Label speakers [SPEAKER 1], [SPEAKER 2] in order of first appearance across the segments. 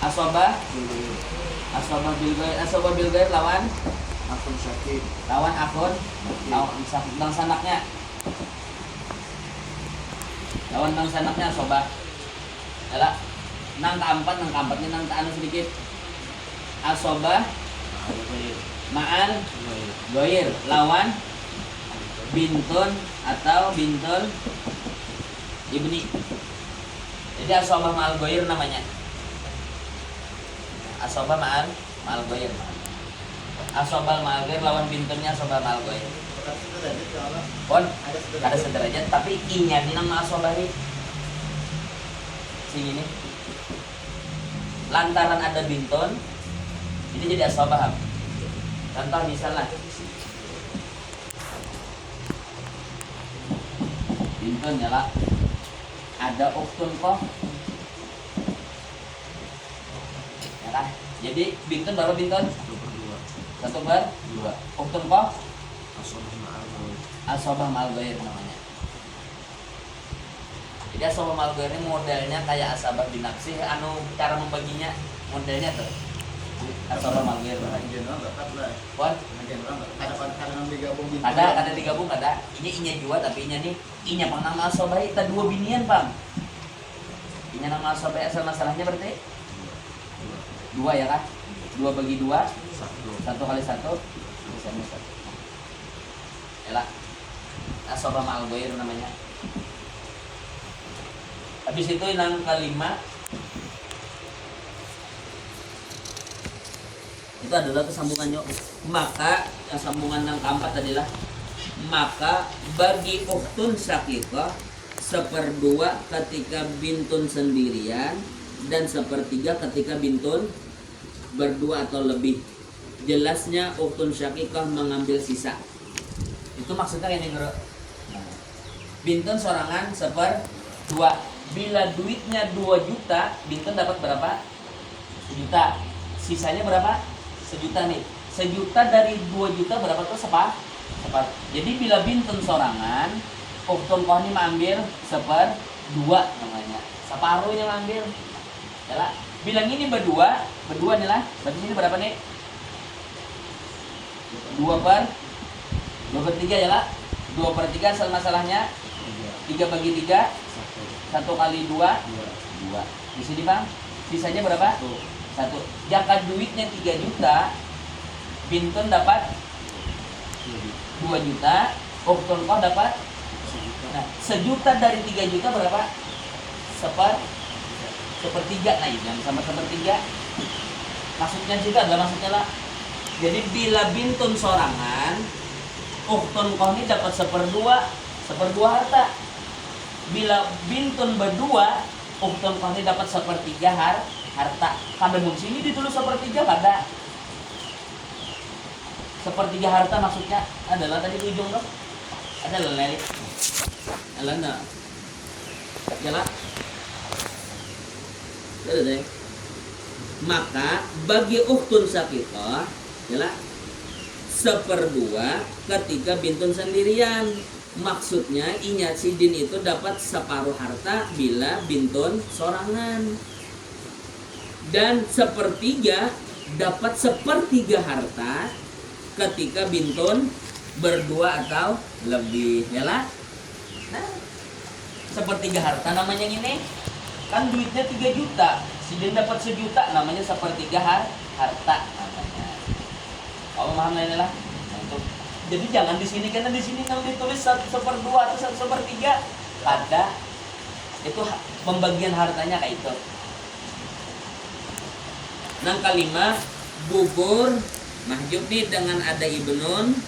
[SPEAKER 1] Asobah bil ghair lawan
[SPEAKER 2] akun sakit
[SPEAKER 1] lawan akun lawan sanaknya. Lawan nang sanaknya asobah. Yalah. Nang keempatnya nang anu sedikit. Asobah ma'al ghair lawan bintun atau bintun ibni. Jadi asobah ma'al ghair namanya. Asobah ma'al ghair. Asobah ma'al ghair lawan bintunnya asobah ma'al ghair. Pon ada sederajat tapi i-nya di nama asobah ini. Sini. Lantaran ada bintun ini jadi asobah. Contoh misalnya bintun ya lah. Ada uktun kok. Ya lah. Jadi bintun berapa bintun? 1/2. Uktun kok? Asobah ma'al ghair namanya. Jadi asobah ma'al ghair ini modelnya kayak asabah binaksih, anu cara membaginya modelnya tuh. Asobah ma'al ghair. What? Ada digabung ada. Ini inya jua tapi inya nih inya pang nama asobah kita 2 binian, Bang. Inya nama asobah asal masalahnya berarti 2 ya kan? 2 bagi 2 1 kali 1 bisa 1. Yalah. Asobah ma'al ghair namanya. Habis itu yang kelima itu adalah kesambungan yuk. Maka sambungan yang keempat adalah maka bagi ukhtun syaqiqah 1/2 ketika bintun sendirian dan 1/3 ketika bintun berdua atau lebih. Jelasnya ukhtun syaqiqah mengambil sisa. Itu maksudnya ini ngero. Bintun sorangan 1/2. Bila duitnya 2 juta, bintun dapat berapa? 1 juta. Sisanya berapa? 1 juta nih. 1 juta dari 2 juta berapa tuh? Separuh. Jadi bila bintun sorangan, ukhtun kohni mengambil 1/2 namanya. Separuhnya mengambil. Yalah. Bilang ini berdua nih lah. Berarti ini berapa nih? 2/3 ya lah. 2/3 asal masalahnya 3 bagi 3 1 kali 2 2. Di sini Bang, sisanya berapa? 1. Jika duitnya 3 juta, bintun dapat 2 juta, ukhtun koh dapat. Nah, 1 juta dari 3 juta berapa? 1/3. Nah, ini sama 1/3. Maksudnya juga adalah maksudnya lah. Jadi bila bintun sorangan, ukhtun koh ini dapat 1/2 harta. Bila bintun berdua, ukhtun koh ini dapat 1/3 harta. Kada di sini ditulis 1/3 kada. 1/3 harta maksudnya adalah tadi di ujung tuh. Ada lele. Alana. Yalah. Ada deh. Maka bagi ukhtun syaqiqah yalah 1/2 ketika bintun sendirian. Maksudnya inya sidin itu dapat separuh harta bila bintun sorangan. Dan 1/3 dapat 1/3 harta ketika bintun berdua atau lebih. Yalah. Nah, 1/3 harta namanya ini. Kan duitnya 3 juta. Sidin dapat 1 juta namanya 1/3 harta namanya. Kalau paham ini lah. Jadi jangan di sini karena di sini kalau ditulis 1/2 atau 1/3 ada itu pembagian hartanya kayak itu. Nang kelima gugur mahjub nih dengan ada ibnun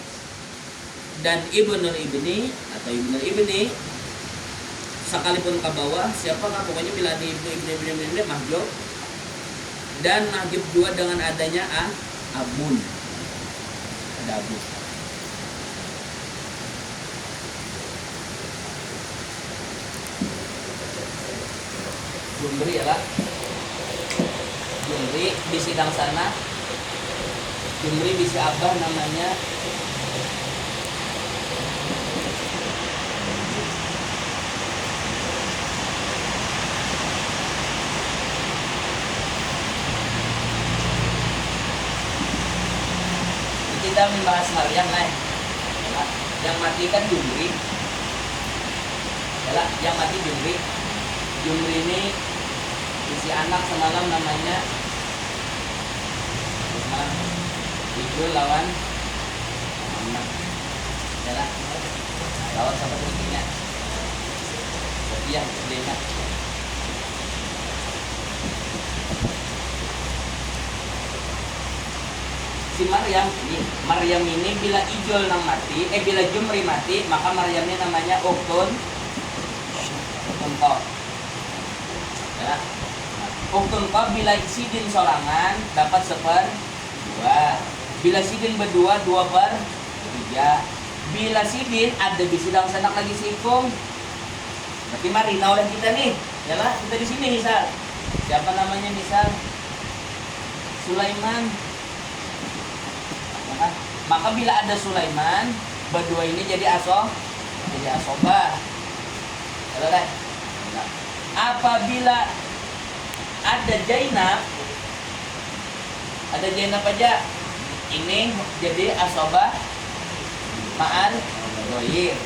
[SPEAKER 1] dan ibnul ibni atau ibnul ibni sekalipun ke bawah siapakah pokoknya bila di ibni mahjub dan mahjub 2 dengan adanya abun ada abun. Jumri ya lah. Jumri di sidang sana. Jumri bisi abah namanya. kita membahas Maryam lah. Yang mati kan Jumri. Yalah, yang mati Jumri. Jumri ini isi anak semalam namanya Ijul lawan Muhammad. Yalah, lawan siapa istrinya? Sofia, istrinya. Si Maryam ini bila Ijul nang mati, bila Jumri mati, maka Maryam ini namanya Uktun Ko. Ya. Uktun Ko bila sidin sorangan dapat 1/2. Bila sidin berdua 2/3. Bila sidin ada di sidang sanak lagi sikung. Berarti marina oleh kita nih. Yalah, kita di sini misal. Siapa namanya misal? Sulaiman. Maka bila ada Sulaiman, berdua ini jadi asobah. Selesai. Apabila ada Zainab aja, ini jadi asobah ma'al goyir.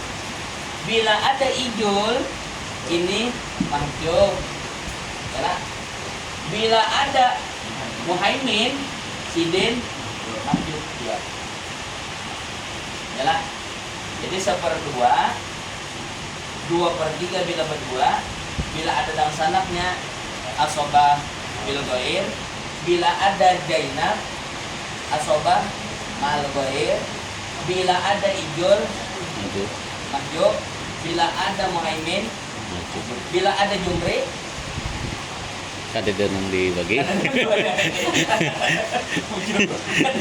[SPEAKER 1] Bila ada Ijul, ini mahjub. Bila ada Muhaimin, Sidin, mahjub juga. Yalah. Jadi 1/2, 2/3 bila berdua. Bila ada dalam sanaknya asobah bil goir. Bila ada Zainab asobah mal goir. Bila ada Ijul mahjub. Bila ada Muhaimin, bila ada Jumri,
[SPEAKER 2] ada yang dibagi.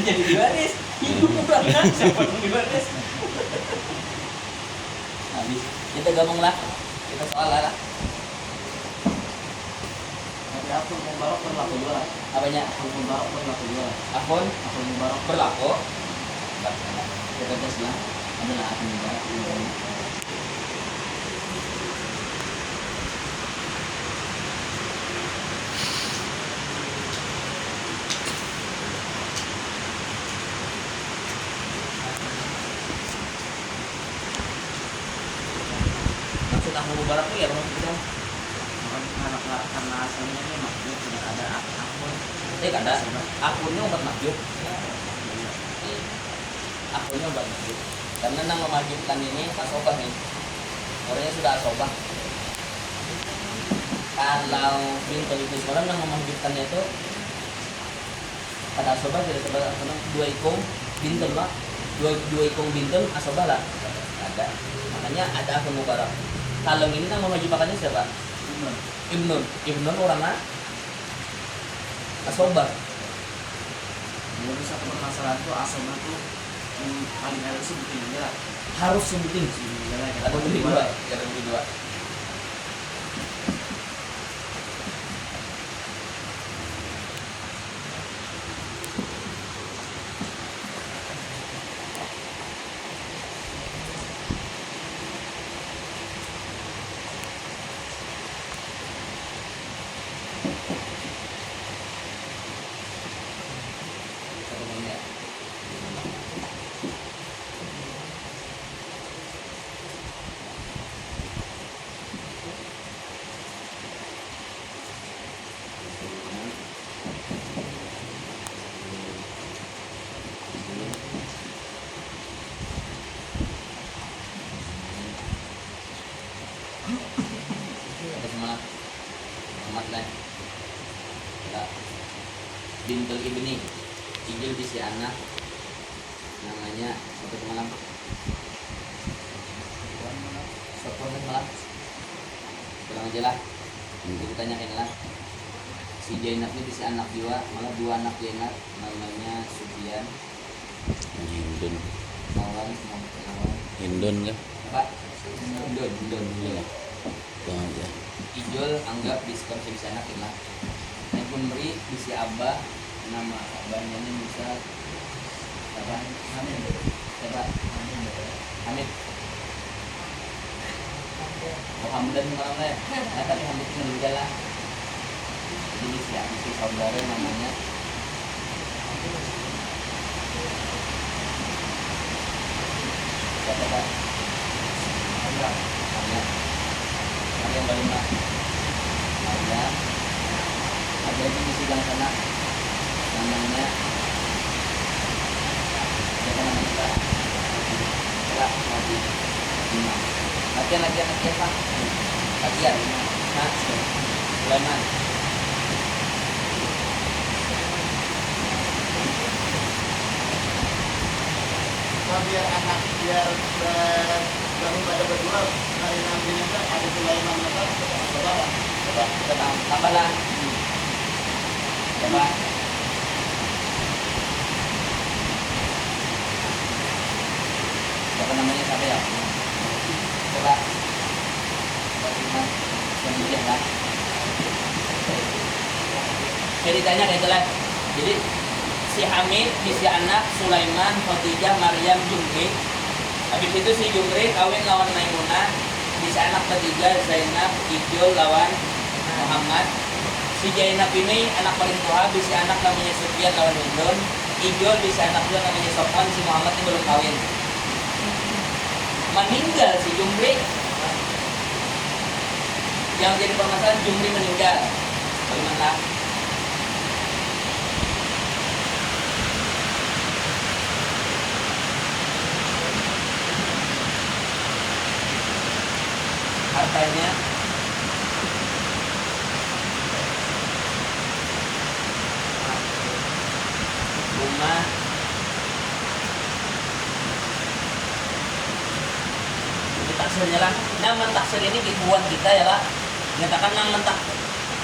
[SPEAKER 1] Jadi diwaris. Siapa yang diwaris? Habis. Kita gabunglah. Kita soal lah.
[SPEAKER 3] Tapi akun Mubarak berlaku dua.
[SPEAKER 1] Apanya?
[SPEAKER 3] Akun Mubarak berlaku dua.
[SPEAKER 1] Akun
[SPEAKER 3] Mubarak
[SPEAKER 1] berlaku. Kita tes lah. Adalah akun Mubarak. Akun Mubarak itu ya kalau kita
[SPEAKER 3] karena asalnya ini maksudnya tidak ada akun.
[SPEAKER 1] kada akunnya obat mahjub. Akunnya obat mahjub. Karena yang memahjubkan ini asobah nih. Orangnya sudah asobah. Kalau bintul itu sekarang yang memahjubkannya itu pada asobah tidak sebab 2 ikung bintul lah. 2 ikung bintul asobah lah. Ada. Makanya ada akun Mubarak. Kalau ini yang memahjubkannya siapa? Ibnun orangnya asobah.
[SPEAKER 3] Jadi satu permasalahan itu asalnya tuh paling harus sebutin aja lah.
[SPEAKER 1] Harus sebutin. Ada beli dua. Bintul ibni Ijil di si anak namanya satu malam bilang aja lah kita tanyain lah si Zainab ini si anak jiwa malah 2 anak Zainab namanya Sufyan
[SPEAKER 2] Hindun kan
[SPEAKER 1] apa Hindun
[SPEAKER 2] ya aja
[SPEAKER 1] Ijul anggap diskonsumsi si anak lah yang pemberi di si Abah nama abahnya ini misal siapa Hamid Hamdan malam lah nah tadi Hamid meninggal lah jadi si saudara namanya Siapa Pak?
[SPEAKER 3] Ada.
[SPEAKER 1] Maria. Maria yang paling Pak. Maria. Ada lagi di sebelah sana. Namanya. Siapa namanya Pak? Pak Nabi. Imam. Latihan Pak. Latihan. Nah, Sulaiman.
[SPEAKER 3] Biar anak biar baru pada berdua hari nantinya kan ada Sulaiman apa coba
[SPEAKER 1] Kita tambah lah. Coba. Siapa namanya siapa ya? Coba. Kemudian lah. Ceritanya kayak itulah. Jadi si Hamid, si anak Sulaiman, Khadijah, Maryam, Jumri. Habis itu si Jumri kawin lawan Maimunah. Si anak ketiga Zainab, Ijul lawan Muhammad. Si Zainab ini anak paling tua, si anak namanya Sufyan lawan Hindun. Ijul si anak juga namanya Sofwan, si Muhammad ini belum kawin. Meninggal si Jumri. Yang jadi permasalahan Jumri meninggal. Bagaimana? Hartanya rumah ini taksirnya lah. Nama taksir ini dibuat kita ya lah. Nyatakan nama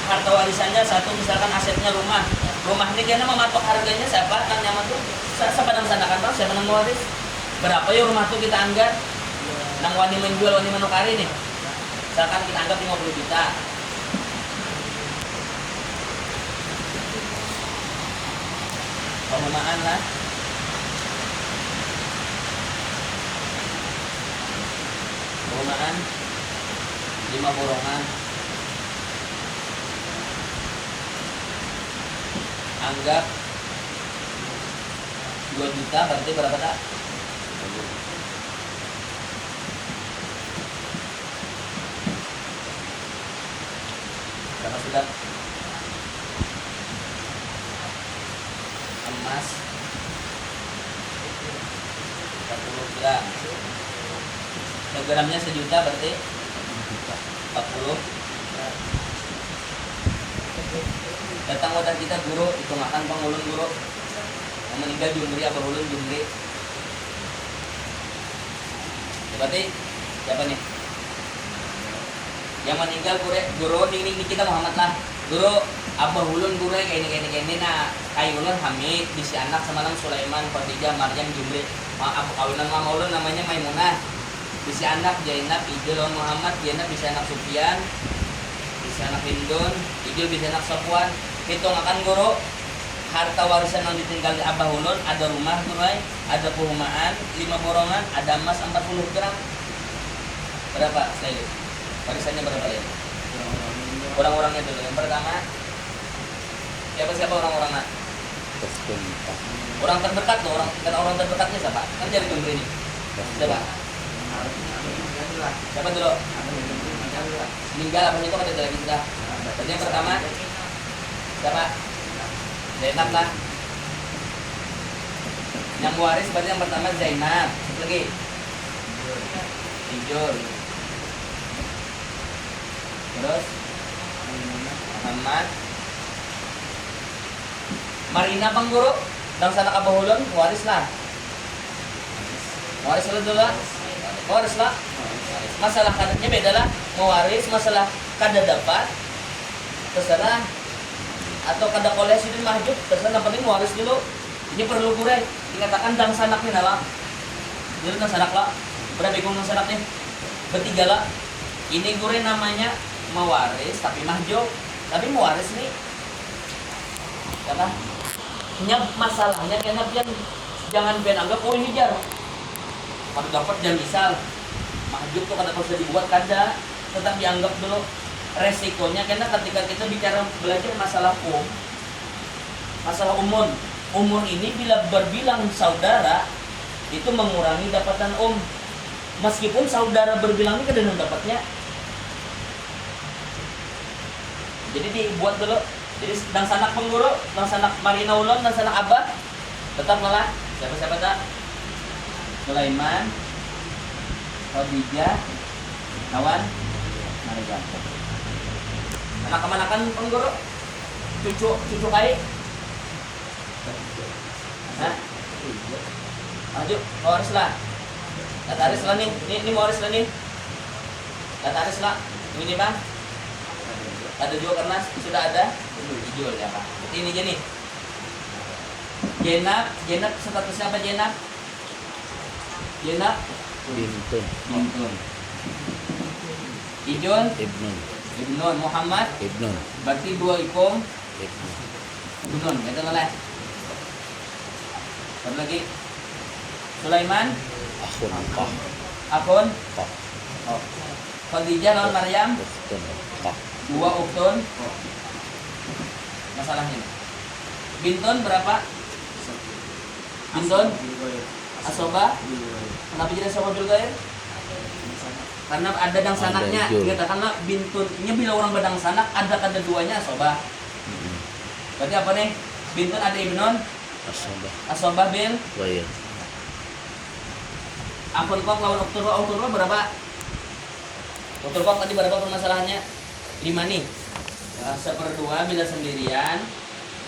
[SPEAKER 1] harta warisannya satu, misalkan asetnya rumah. Rumah ini kayaknya mematok harganya siapa? Nang nyaman tuh siapa nang sanakan bang? Siapa nang waris? Berapa ya rumah tuh kita anggap? Nang wani menjual wani menukari nih. Misalkan kita anggap 50 juta. Perumahan lah. Perumahan 5 borongan. Anggap 2 juta berarti berapa tak? Berapa sudah? Emas 40 gram. Gramnya sejuta berarti 40. Datang wadah kita guru, itu makan pengulun guru. Yang meninggal Jumri, apa ulun Jumri. Berarti siapa nih? Yang meninggal guru ini kita Muhammad lah. Guru Abah Ulun guru kayak ini nah kayak Ulun Hamid, bisi anak semalam Sulaiman, Khadijah, Maryam, Jumri. Abu kawinan Mama Ulun namanya Maimunah. Bisi anak Zainab, Ijul lawan Muhammad, Zainab bisi anak Sufyan, bisi anak Hindun, Ijul bisi anak Sofwan. Hitung akan guru harta warisan yang ditinggal di Abah Ulun, ada rumah guru, ada perumahan 5 borongan, ada emas 40 gram. Berapa saya? Warisannya berapa ya? Orang-orangnya dulu. Yang pertama, siapa orang-orangnya? Orang terdekat tuh, orang terdekatnya siapa? Kan jadi Jumri ini. Siapa? Siapa dulu? Meninggal apa itu kan ada lagi sudah. Berarti yang pertama siapa? Zainab lah. Yang waris berarti yang pertama Zainab. Satu lagi. Ijul. Terus Muhammad. Marina bang guru, dan sana Abah Ulun waris lah. Waris dulu lah. Waris lah. Masalah kadarnya beda lah. Mewaris masalah kada dapat terserah atau kada koleksi dan mahjub terserah. Yang penting waris dulu. Ini perlu gure dikatakan dang sanak nih lah. Jadi dang sanak lah. Berapa ikut dang sanak nih? Bertiga lah. Ini gure namanya mewaris tapi mahjub. Tapi mewaris nih karena hanya masalahnya karena pian jangan pian anggap oh ini jar kalau dapat jangan misal mahjub tuh kada bisa dibuat kada, tetap dianggap dulu resikonya karena ketika kita bicara belajar masalah masalah umur ini bila berbilang saudara itu mengurangi dapatan Meskipun saudara berbilang ini kadang dapatnya. Jadi dibuat dulu. Jadi dan sanak pengguru, dan sanak Marina Ulon, dan sanak Abah tetap malah siapa tak? Sulaiman, Khadijah, kawan, Maryam. Anak kemanakan pengguru? Cucu kai? Hah? Maju, waris lah. Kata Aris lah nih, ini waris lah nih. Kata Aris lah, ini bang. Ada juga karena sudah ada dijual ya pak. Ini aja nih. Jenab statusnya apa Jenab? Jenab
[SPEAKER 2] Bintun.
[SPEAKER 1] Bintun. Ijun
[SPEAKER 2] Ibnun.
[SPEAKER 1] Ibnun. Muhammad
[SPEAKER 2] Ibnun.
[SPEAKER 1] berarti dua ikom
[SPEAKER 2] Ibnun.
[SPEAKER 1] Ibnun. Itu lah. Satu lagi Sulaiman
[SPEAKER 2] Akhun. Pah.
[SPEAKER 1] Akun
[SPEAKER 2] Pah.
[SPEAKER 1] oh. Khadijah lawan Maryam
[SPEAKER 2] Uktun. Pah.
[SPEAKER 1] dua uktun oh. Masalahnya Bintun berapa? Bintun Asoba. Kenapa jadi Asoba Bilgair? Karena ada dang sanaknya.
[SPEAKER 2] Ada,
[SPEAKER 1] Kita karena Bintunnya bila orang badang sanak ada kada duanya Asoba. Berarti apa nih? Bintun ada Ibnun,
[SPEAKER 2] Asoba.
[SPEAKER 1] Asoba bil.
[SPEAKER 2] Wayar.
[SPEAKER 1] Akun kok lawan Okturwa berapa? Okturwa tadi berapa permasalahannya? 5 nih. Ya, 1/2 bila sendirian,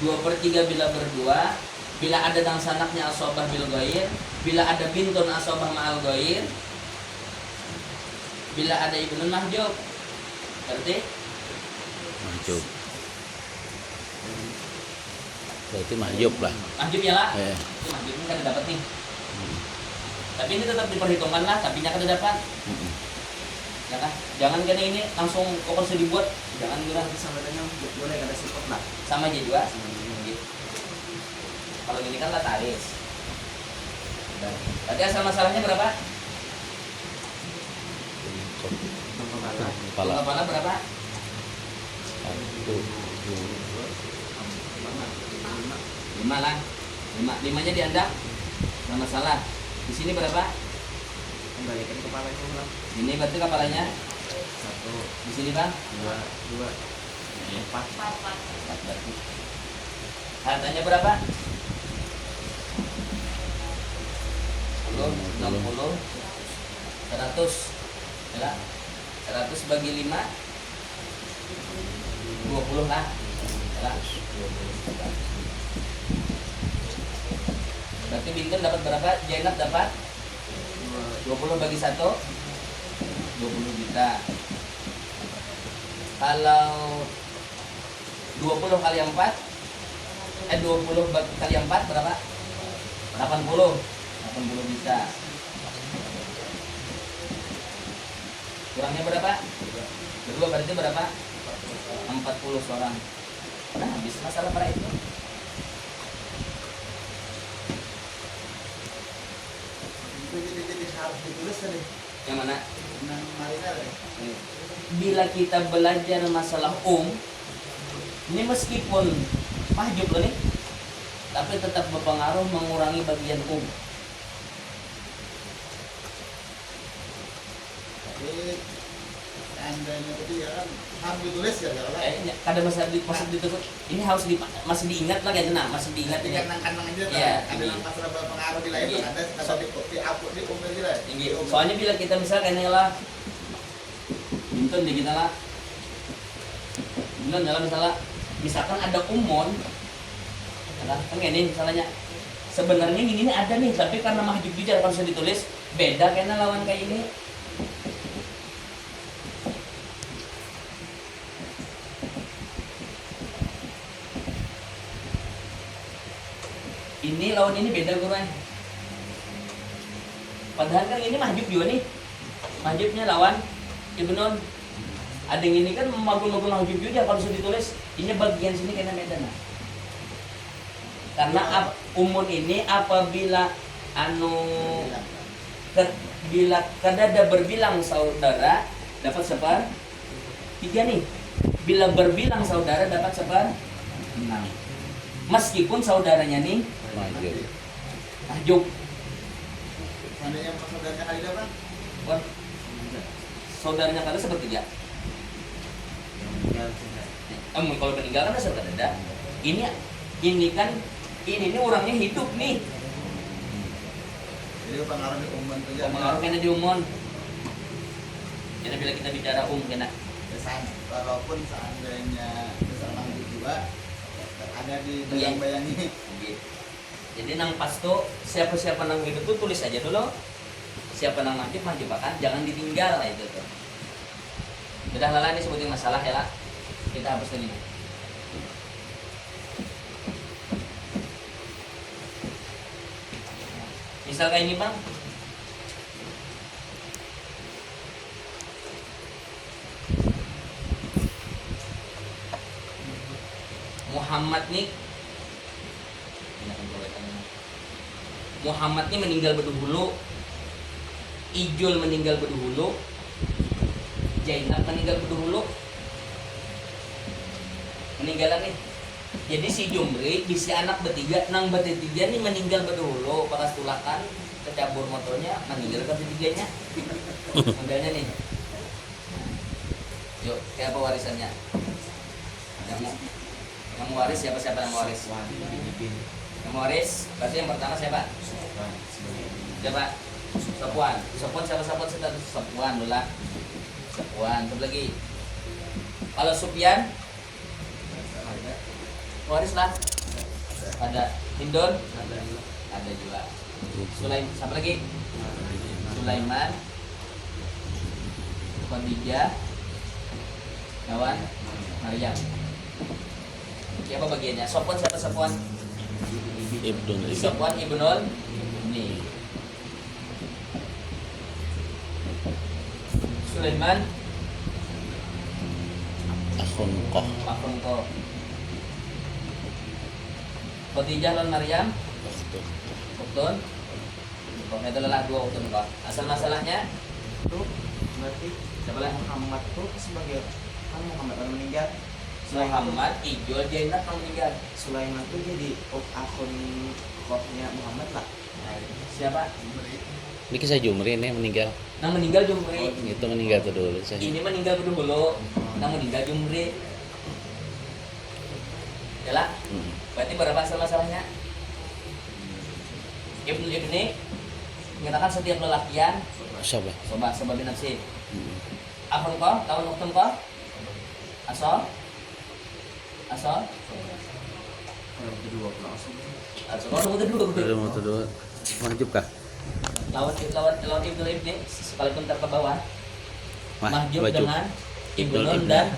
[SPEAKER 1] 2/3 bila berdua, bila ada dang sanaknya asobah bil ghair, bila ada bintun asobah ma'al ghair, bila ada ibnun mahjub. Berarti
[SPEAKER 2] Mahjub. Berarti mahjub lah.
[SPEAKER 1] mahjub ya lah.
[SPEAKER 2] Eh.
[SPEAKER 1] Itu mahjub ini kan dapat nih. Tapi ini tetap diperhitungkan lah, tapi nya kada dapat. Ya kan? Jangan kena ini langsung kokor dibuat. Jangan kira
[SPEAKER 3] Saudaranya boleh kada support lah.
[SPEAKER 1] sama aja juga. Gitu. Kalau ini kan lataris. Berarti asal masalahnya berapa?
[SPEAKER 2] Kepala.
[SPEAKER 1] Kepala berapa?
[SPEAKER 2] 1, 2,
[SPEAKER 1] 5 lah. 5-nya diandap. Nggak masalah. Di sini berapa?
[SPEAKER 3] Kembalikan kepala itu ulang.
[SPEAKER 1] Ini berarti kepalanya.
[SPEAKER 3] 1,
[SPEAKER 1] Di sini bang.
[SPEAKER 3] 2, 4.
[SPEAKER 1] 4 berarti. Hartanya berapa? 10, 60, 100. Ya, 100 bagi 5 20 lah. Ya, 20. Berarti Bintun dapat berapa? Jenab dapat 20 bagi 1 20 juta. Kalau 20 kali 4 20 kali 4 berapa? 80 juta. Kurangnya berapa? Berdua berarti berapa? 40 orang. Nah, habis masalah para itu.
[SPEAKER 3] Itu jadi harus ditulis tadi.
[SPEAKER 1] Yang mana?
[SPEAKER 3] Dengan Marina deh.
[SPEAKER 1] Bila kita belajar masalah ini meskipun mahjub loh nih, tapi tetap berpengaruh mengurangi bagian
[SPEAKER 3] Tapi andanya tadi ya kan harus ditulis ya kalau lah.
[SPEAKER 1] Kadang masih ditutup. Ini harus masih diingat lah kayaknya, nah masih diingat ini.
[SPEAKER 3] Kanang-kanang aja
[SPEAKER 1] Iya,
[SPEAKER 3] kan. Ada
[SPEAKER 1] ini.
[SPEAKER 3] yang masalah berpengaruh di lain
[SPEAKER 1] Iya.
[SPEAKER 3] ada di upload di umur aja lah.
[SPEAKER 1] Tinggi. Soalnya bila kita misalnya lah, Bintun di kita lah, Bintun dalam misalkan ada umon, kan gini misalnya. Sebenarnya gini nih ada nih, tapi karena mahjub bicara kalau sudah ditulis beda kayaknya lawan kayak ini. Ini lawan ini beda guruan. Padahal kan ini mahjub juga nih. Mahjubnya lawan Ibnun. Ada yang ini kan magul-magul mahjub juga kalau sudah ditulis. Ini bagian sini kayaknya beda nah. Karena umun ini apabila bila kadada berbilang saudara dapat 3 nih. Bila berbilang saudara dapat 6. Meskipun saudaranya nih
[SPEAKER 2] Mahjub.
[SPEAKER 1] mahjub.
[SPEAKER 3] Seandainya saudaranya kali berapa?
[SPEAKER 1] Wah, saudaranya kalian sepertiga. Kalau meninggal kan saudara. Ini kan ini orangnya hidup nih.
[SPEAKER 3] Jadi pengaruhnya umum saja.
[SPEAKER 1] Pengaruhnya di umum. Jadi bila kita bicara kena
[SPEAKER 3] Walaupun seandainya seseorang berdua ada di
[SPEAKER 1] Iya.
[SPEAKER 3] bayang-bayang ini.
[SPEAKER 1] Jadi nang pas tuh siapa-siapa nang hidup tuh tulis aja dulu. Siapa nang mati mah jebakan, jangan ditinggal lah itu tuh. Udah lala ini sebutin masalah ya lah. Kita hapus ini. Misal kayak ini bang, Muhammad nih Muhammad nih meninggal berdahulu, Ijul meninggal berdahulu, Zainab meninggal berdahulu, meninggalan nih. Jadi si Jumri, si anak bertiga, nang bertiga nih meninggal berdahulu, pakas tulakan, kecabur motornya, meninggal bertiganya. Modelnya nih. Yuk, kayak apa warisannya? Yang mau waris siapa yang mau waris? Yang mau waris, berarti yang pertama siapa? Siapa? Sopuan. Sopuan siapa Sopuan dulu lah. Sopuan, terus lagi. Kalau Sufyan, waris lah. Ada Hindun, ada juga. Siapa lagi? Sulaiman, Khadijah, Nawan, Maryam. Siapa bagiannya? Sofwan siapa Sofwan? Sofwan Ibnul ini. Sulaiman
[SPEAKER 2] Akhunqah.
[SPEAKER 1] Akhunqah. Khadijah lan Maryam Uktun. Pokoknya itu adalah dua uktun kok. Asal masalahnya
[SPEAKER 3] Itu berarti
[SPEAKER 1] siapa lah?
[SPEAKER 3] Muhammad tuh sebagai kan Muhammad orang meninggal.
[SPEAKER 1] Muhammad, Ijul, Zainab yang meninggal.
[SPEAKER 3] Sulaiman tuh jadi akun koknya Muhammad lah.
[SPEAKER 1] Siapa?
[SPEAKER 2] Ini kisah Jumri ini meninggal.
[SPEAKER 1] Yang meninggal Jumri.
[SPEAKER 2] Itu meninggal tuh dulu.
[SPEAKER 1] Ini meninggal dulu. Yang meninggal Jumri. Yalah. Berarti berapa asal masalahnya? Ibnu Ibni mengatakan setiap lelakian
[SPEAKER 2] Siapa?
[SPEAKER 1] sobat binafsi. Akun kau, tahun uktum kau? Asal?
[SPEAKER 3] Kedua langsung.
[SPEAKER 1] Kalau
[SPEAKER 2] Udah mau kedua. Wajib kah?
[SPEAKER 1] lawan Ibnu Ibni sekalipun ke bawah. Mahjub
[SPEAKER 2] wajib.
[SPEAKER 1] dengan Ibnun dan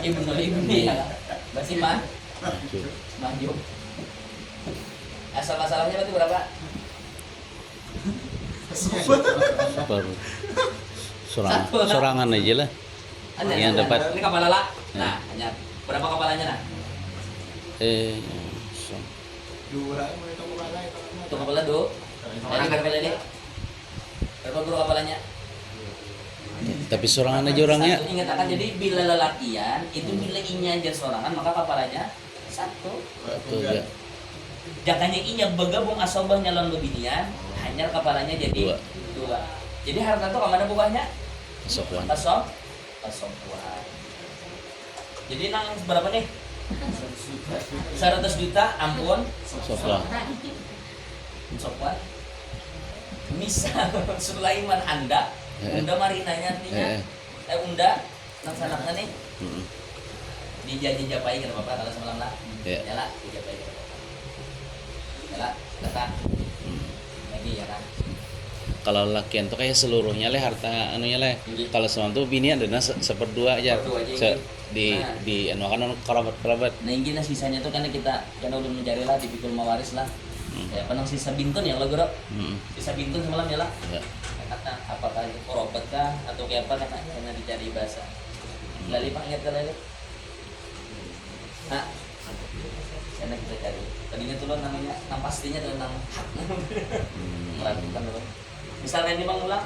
[SPEAKER 1] Ibnu Ibni ya. Berarti
[SPEAKER 2] Wajib.
[SPEAKER 1] mahjub. Asal masalahnya berarti berapa?
[SPEAKER 2] Baru. Sorangan aja lah. Yang dapat.
[SPEAKER 1] Ini kepala lah. Nah, hanya berapa kepalanya nah?
[SPEAKER 3] Dua mulai ke kepala itu.
[SPEAKER 1] Untuk kepala do. Ini kepala ini. Berapa guru kepalanya?
[SPEAKER 2] Tapi sorangan aja orangnya.
[SPEAKER 1] Satu ingat akan jadi bila lelakian itu bila inya aja sorangan maka kepalanya satu.
[SPEAKER 2] Satu ya.
[SPEAKER 1] Jakanya inya bergabung asobahnya lawan bebinian hanya kepalanya jadi dua. Jadi harta itu kemana buahnya?
[SPEAKER 2] Sofwan.
[SPEAKER 1] Asob jadi nang berapa nih? 100 juta ampun
[SPEAKER 2] Sofwan.
[SPEAKER 1] Sofwan misal Sulaiman Anda Unda marinanya artinya Unda nang sanaknya nih dijapai kira bapak kalau semalam lah ya lah dijapai kira bapak ya lah kata lagi ya kan.
[SPEAKER 2] Kalau lakian tuh kayak seluruhnya leh harta anunya leh. Kalau semalam tuh bini ada seperdua aja. Di anu kan kerabat.
[SPEAKER 1] Nah ini sisanya tuh karena kita kan ulun mencari lah di pikul mawaris lah. Ya penang sisa bintun ya lo gero. Sisa bintun semalam ya lah.
[SPEAKER 2] Ya.
[SPEAKER 1] Kata apakah itu korobat kah atau kayak apa karena dicari bahasa. Lali pak ingat lali. Nah, karena kita cari. Tadinya tuh lo namanya, pastinya tentang hak. Meragukan lo. Misalnya ini bang ulang.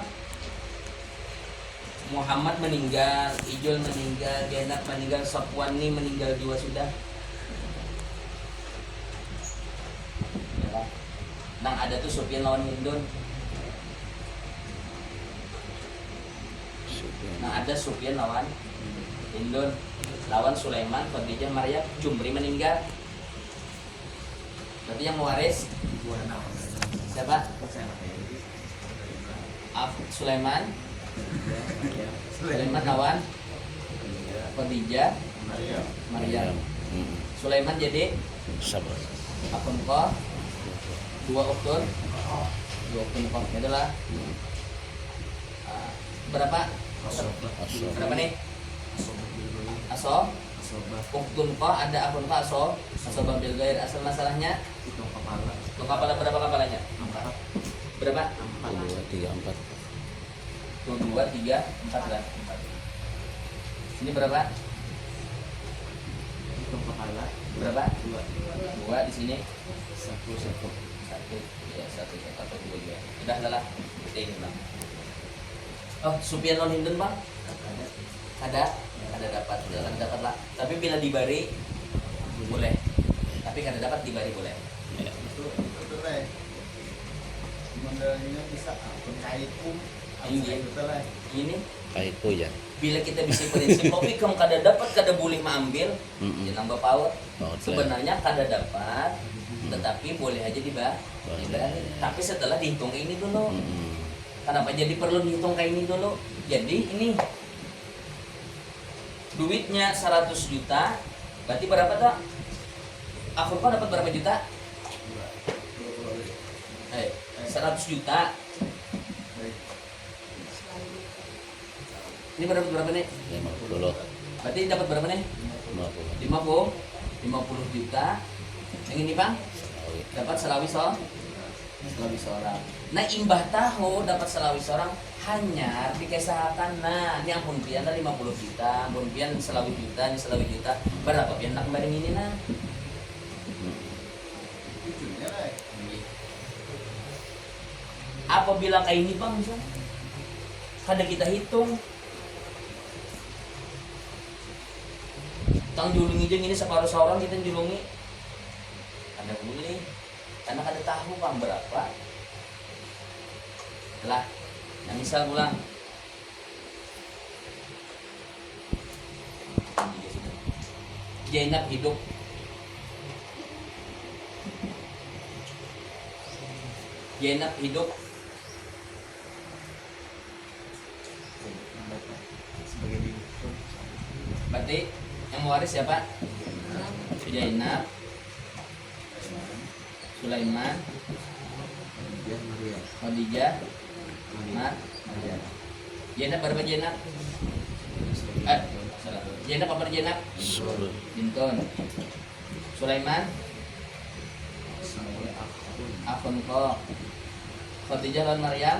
[SPEAKER 1] Muhammad meninggal, Ijul meninggal, Zainab meninggal, Sofwan nih meninggal juga sudah. Nang ada tuh Sufyan lawan Hindun. ada Sufyan lawan Hindun, lawan Sulaiman, Khadijah, Maryam, Jumri meninggal. Berarti yang mewaris siapa? Sulaiman. Sulaiman lawan Khadijah, Maryam. Sulaiman jadi
[SPEAKER 2] Sabar.
[SPEAKER 1] akun ko, 2 uktun ko. Itu adalah berapa? Berapa nih? Aso. Uktun ko ada akun ko aso. Aso babil gair. Asal masalahnya? Kepala berapa kepalanya? Berapa?
[SPEAKER 2] 2, 3, 4.
[SPEAKER 1] 2, 3, 4 lah. Ini berapa? Berapa? 2 di sini. 1. Ya, 1 atau 2 ya. Udah lah. Ini bang. Oh, Sufyan non Hindun bang? Ada dapat, ada dapat lah. Tapi bila dibari boleh. Tapi kada dapat dibari boleh.
[SPEAKER 3] Betul lah. Modelnya bisa kait betul lah.
[SPEAKER 1] Ini
[SPEAKER 2] Kait po ya.
[SPEAKER 1] bila kita bisa prinsip kopi kamu kada dapat kada boleh mengambil, ya nambah power. Sebenarnya kada dapat, tetapi boleh aja dibari. Tapi setelah dihitung ini dulu. Kenapa jadi perlu dihitung kayak ini dulu? Jadi ini duitnya 100 juta, berarti berapa tak? Aku kok dapat berapa juta? 100 juta. Ini berapa nih?
[SPEAKER 2] 50.
[SPEAKER 1] Berarti dapat berapa nih?
[SPEAKER 2] 50.
[SPEAKER 1] 50 juta. Yang ini bang? Dapat selawi seorang. Nah imbah tahu dapat selawi seorang hanya dikesahakan. Nah ini ampun pian 50 juta, ampun pian selawi juta, ini selawi juta. Berapa pian nak kemarin ini nah? Apabila kayak ini bang, kada kita hitung. Tang julungi jeng ini separuh seorang kita julungi. Kada boleh. Karena kada tahu bang berapa. Lah, nah misal ulang. Zainab hidup. Zainab hidup. Berarti yang mewaris siapa? Zainab, Sulaiman, Khadijah, Maryam. Zainab berapa Zainab? Zainab apa Zainab? Bintun. Sulaiman, akun ko. Khadijah lawan Maryam,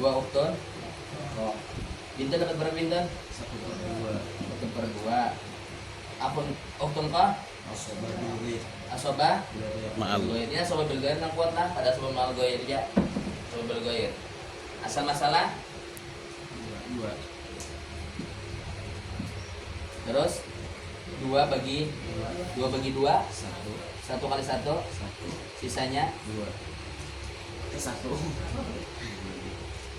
[SPEAKER 1] 2 uktun. Oh. Bintun dapat berapa Bintun? 1/2. Akun uktun ko? Asoba
[SPEAKER 2] Ma'al.
[SPEAKER 1] goir. Ini asoba bil goir nang kuat lah. Pada asoba ma'al goir ya. Asoba bil goir. Asal masalah 2. Terus 2 bagi 2 1 kali 1 sisanya 1.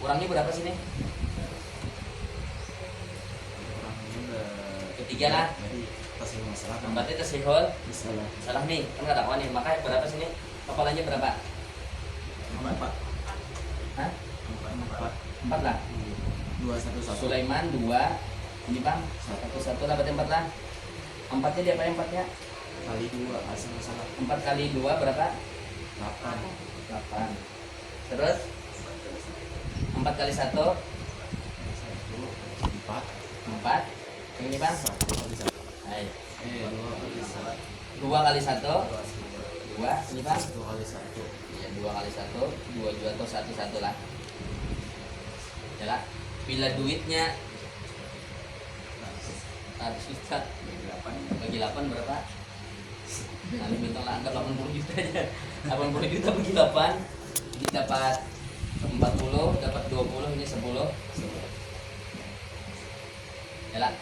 [SPEAKER 1] Kurangnya berapa sini? Ketiga lah. Berarti tersihol salah nih, kan nggak dakwah nih, maka berapa sini? Kepalanya berapa? 4. Hah? 4 lah.
[SPEAKER 3] 2 1 1.
[SPEAKER 1] Sulaiman 2. Ini bang 1 lah, berarti 4 lah. 4-nya dia apa yang 4-nya?
[SPEAKER 3] Kali 2 asal masalah
[SPEAKER 1] 4 kali 2 berapa?
[SPEAKER 3] 8.
[SPEAKER 1] Terus 4 kali 1
[SPEAKER 3] 4.
[SPEAKER 1] 4. Yang ini bang?
[SPEAKER 3] 2
[SPEAKER 1] kali 1 2. Ini bang?
[SPEAKER 3] 1 kali 1.
[SPEAKER 1] Iya, 2 kali 1 2 juga atau 1 lah. Ya lah. Bila duitnya 100 juta bagi 8 berapa? Nah, bintang lah, anggap 80 juta aja. 80 juta bagi 8 ini dapat 40, dapat 20, ini 10. Ya lah.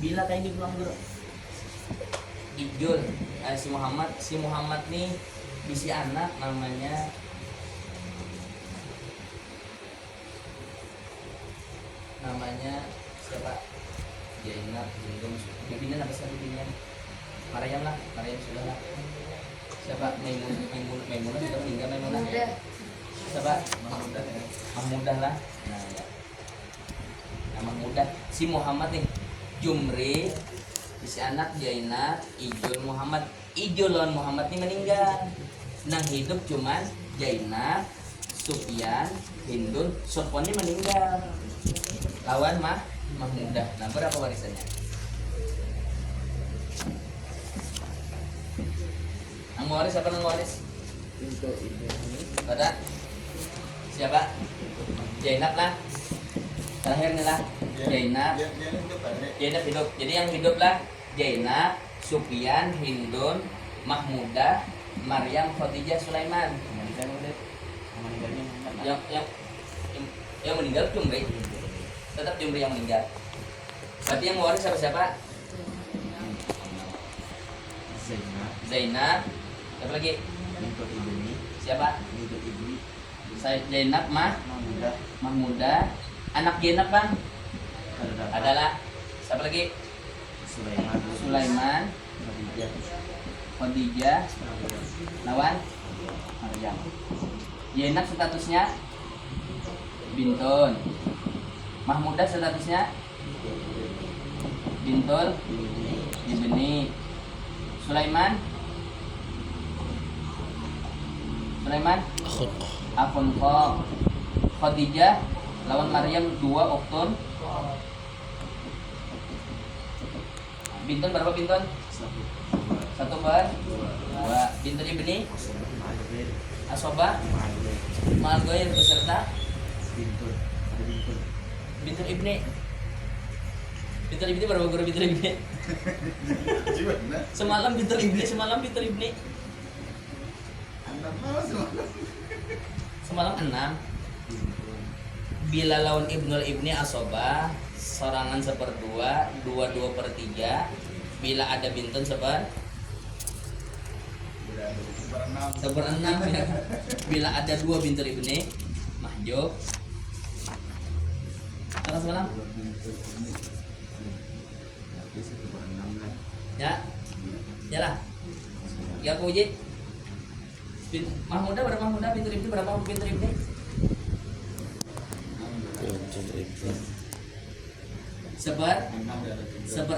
[SPEAKER 1] Bila kayak ini pulang bro? Ijul. Si Muhammad nih bisi anak namanya siapa? Jainab, Hindun. Bibinya apa sih bibinya? Maryam lah, Maryam sudah lah. Siapa? Maimunah sudah meninggal Maimunah. Siapa? Mahmudah lah. Nah, ya. Nah, Mahmudah. Si Muhammad nih, Jumri, si anak Jainab, Ijul Muhammad. Ijul lawan Muhammad nih meninggal. Nang hidup cuman Jainab, Sufyan, Hindun, Sofwan ini meninggal. Lawan Mahmudah. Nah, berapa warisannya? Nang waris siapa nang waris? Pada siapa? Jainab lah. Terakhir nih lah. Jainab. Jainab hidup. Jadi yang hidup lah Jainab, Sufyan, Hindun, Mahmudah, Maryam, Khadijah, Sulaiman. Yang meninggal Jumri. Tetap Jumri yang meninggal. Berarti yang waris siapa? Zainab. Siapa lagi? Siapa? Zainab Mahmudah. Anak Zainab Bang? Adalah siapa lagi? Sulaiman. Khadijah. Lawan Maryam. Zainab statusnya bintun. Mahmudah statusnya bintul ibni. Sulaiman akun kok. Khadijah lawan Maryam 2 uktun. Bintun berapa bintun? 1 per 2. Bintun ibni asobah ma'al ghair beserta bintun ibni. Bintun ibni berapa guru bintun ibni? Semalam bintun ibni. Semalam 6. Bila lawan ibnul ibni asobah sorangan 1/2, 2/3. Bila ada bintun 1/6. Bila ada 2 bintun ibni mahjub. Tanggal semalam? Ya. Yalah. Ya aku uji. Mahmudah berapa Mahmudah? Bintun ibni berapa bintun ibni? Seper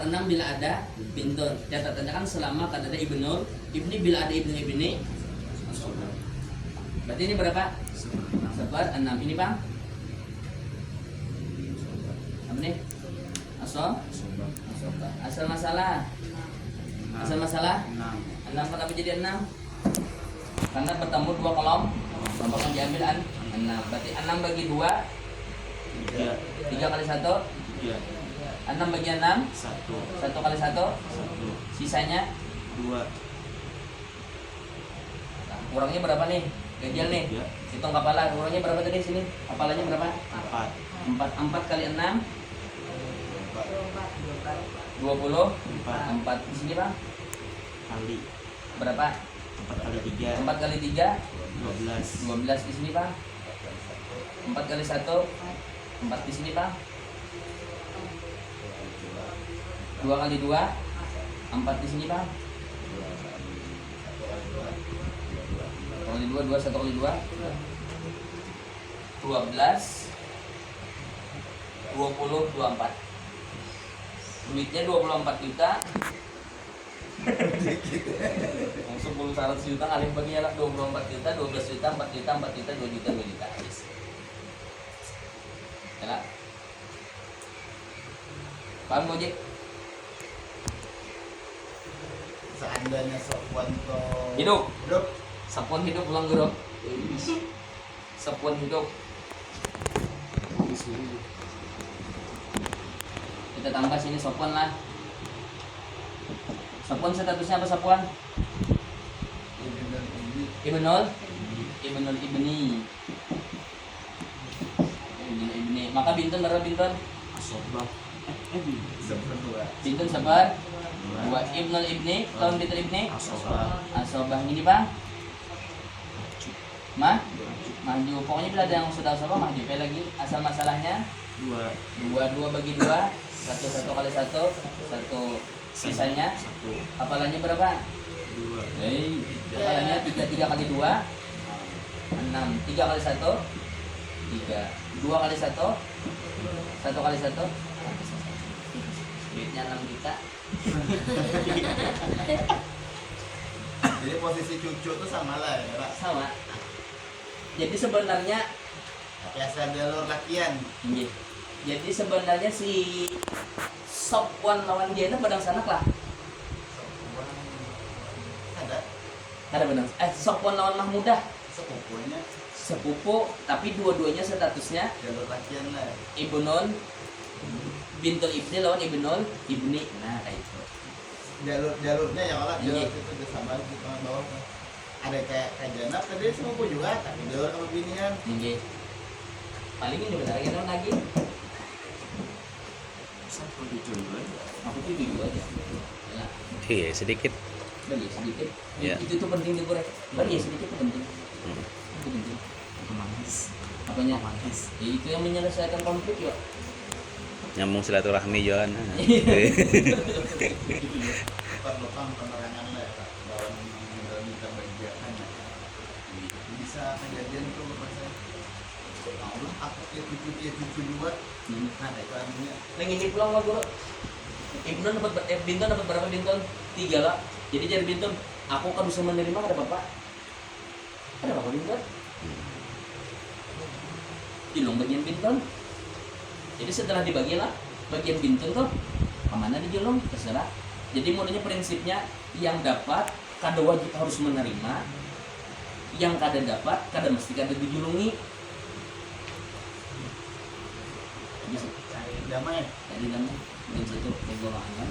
[SPEAKER 1] 6 bila ada bintun. Catatannya kan selama kan ada ibnul ibni, bila ada ibni. Berarti ini berapa? Seper 6. Ini Bang? Apa nih? Asal masalah 6. Kenapa jadi 6? Karena bertemu 2 kolom, kelompok yang diambil 6. Berarti 6 bagi 2 3 kali 1 6 bagi 6 1 kali 1 sisanya 2. Nah, kurangnya berapa nih? Ganjil nih. Hitung kepala. Kurangnya berapa tadi sini? Kepalanya berapa? 4 kali 6 24. Di sini Bang?
[SPEAKER 2] Kali
[SPEAKER 1] berapa? 4 kali 3 12. Di sini Bang? 4 kali 1 4 di sini Bang? 2 kali 2 4 di sini Bang? 1 kali 2 2 1 kali 2 12 20 24. Duitnya 24 juta. 10 juta kali baginya lah 24 juta, 12 juta, 4 juta, 4 juta, 2 juta, 2 juta habis. Ya. Paham Gojek?
[SPEAKER 3] Seandainya Sofwan
[SPEAKER 1] hidup. Sopwan hidup ulang guru. Sopwan hidup. Kita tambah sini Sopwan lah. Sopwan statusnya apa Sopwan? Ibnul ibni. Maka bintun berapa bintun? Bintun 1/2. Dua ibnul ibni, tahun bintul ibni.
[SPEAKER 3] Asobah.
[SPEAKER 1] Asobah gini bang. Mahju. Pokoknya bila ada yang sudah asobah mahju. Kayak lagi asal masalahnya 2 bagi 2, 1 kali 1, 1 sisanya. Hafalannya berapa? 2. Hafalannya 3 kali 2, 6. 3 kali 1, 3. 2 kali 1, 1 kali 1. Duitnya 6 juta.
[SPEAKER 3] Jadi posisi cucu tuh sama lah ya Pak.
[SPEAKER 1] Sama. Jadi sebenarnya
[SPEAKER 3] Biasa jalur lakian.
[SPEAKER 1] Iya. Jadi sebenarnya si Sopwan lawan dia itu badang sanak lah.
[SPEAKER 3] Ada
[SPEAKER 1] Ada badang. Sopwan lawan Mahmudah
[SPEAKER 3] sepupunya
[SPEAKER 1] sepupu, tapi dua-duanya statusnya
[SPEAKER 3] jalur lakian lah.
[SPEAKER 1] Ibnun bintul ibni lawan ibnul ibni. Nah kayak itu.
[SPEAKER 3] Jalurnya ya kalau jalur
[SPEAKER 1] Iya.
[SPEAKER 3] itu udah sama di bawah. Ada kayak janap tadi sepupu juga, tapi jalur sama binian.
[SPEAKER 1] Iya. Paling ini benar lagi. Aku tuh dulu aja. Ya,
[SPEAKER 2] Iya, sedikit.
[SPEAKER 1] bagi sedikit.
[SPEAKER 2] Iya.
[SPEAKER 1] Itu penting juga. Bagi sedikit itu penting.
[SPEAKER 2] Hmm.
[SPEAKER 1] Itu penting. Apanya? Ya, itu yang menyelesaikan konflik ya.
[SPEAKER 2] Nyambung silaturahmi juga kan.
[SPEAKER 3] Perlopang penerangan lah ya Pak, bahwa memang minta bagian bisa kejadian tuh Bapak saya. Allah, aku cucu dua. Nah, itu artinya
[SPEAKER 1] Neng ini pulang lah guru. Ibnu dapat Bintun dapat berapa Bintun? 3 lah. Jadi jadi Bintun, aku kan bisa menerima ada bapak. Ada bapak Bintun. Dilong bagian Bintun. Jadi setelah dibagi lah bagian Bintun tuh kemana dijulung terserah. Jadi modalnya prinsipnya yang dapat kada wajib harus menerima, yang kada dapat kada mesti kada dijulungi. Bisa
[SPEAKER 3] cari damai.
[SPEAKER 1] tadi namanya dan satu kegolongan.